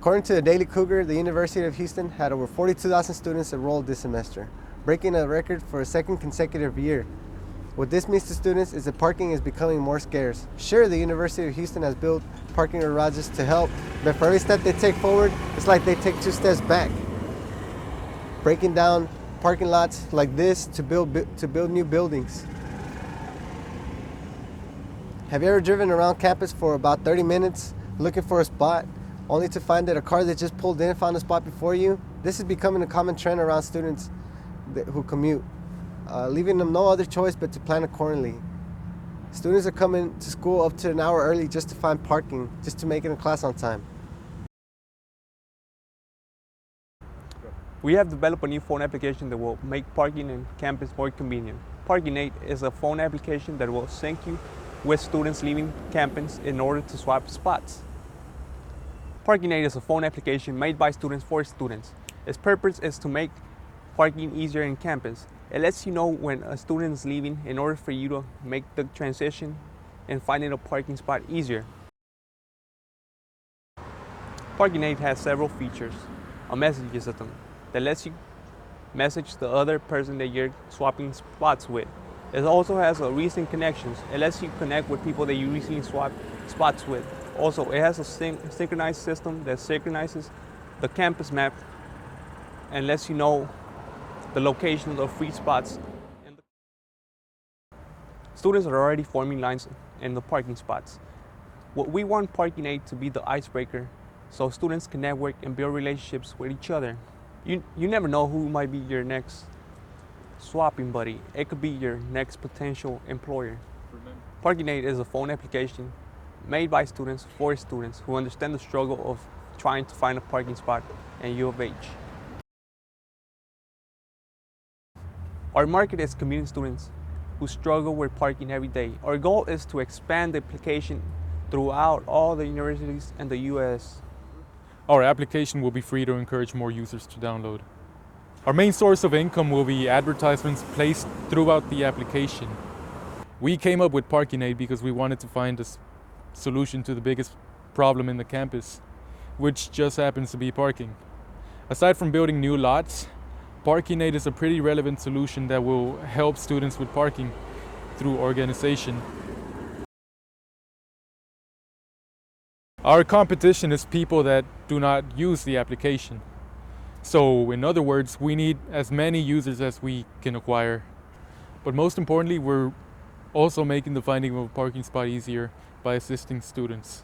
According to the Daily Cougar, the University of Houston had over 42,000 students enrolled this semester, breaking a record for a second consecutive year. What this means to students is that parking is becoming more scarce. Sure, the University of Houston has built parking garages to help, but for every step they take forward, it's like they take 2 steps back. Breaking down parking lots like this to build new buildings. Have you ever driven around campus for about 30 minutes looking for a spot, only to find that a car that just pulled in found a spot before you? This is becoming a common trend around students who commute, leaving them no other choice but to plan accordingly. Students are coming to school up to an hour early just to find parking, just to make it in class on time. We have developed a new phone application that will make parking in campus more convenient. Parking8 is a phone application that will sync you with students leaving campus in order to swap spots. Parking8 is a phone application made by students for students. Its purpose is to make parking easier in campus. It lets you know when a student is leaving in order for you to make the transition and finding a parking spot easier. Parking8 has several features. A messaging system that lets you message the other person that you're swapping spots with. It also has a recent connections. It lets you connect with people that you recently swapped spots with. Also, it has a synchronized system that synchronizes the campus map and lets you know the location of free spots. Students are already forming lines in the parking spots. What we want Parking8 to be the icebreaker so students can network and build relationships with each other. You never know who might be your next swapping buddy. It could be your next potential employer. Parking8 is a phone application made by students for students who understand the struggle of trying to find a parking spot in U of H. Our market is commuting students who struggle with parking every day. Our goal is to expand the application throughout all the universities in the U.S. Our application will be free to encourage more users to download. Our main source of income will be advertisements placed throughout the application. We came up with Parking8 because we wanted to find a solution to the biggest problem in the campus, which just happens to be parking. Aside from building new lots, Parking8 is a pretty relevant solution that will help students with parking through organization. Our competition is people that do not use the application. So, in other words, we need as many users as we can acquire. But most importantly, we're also making the finding of a parking spot easier by assisting students.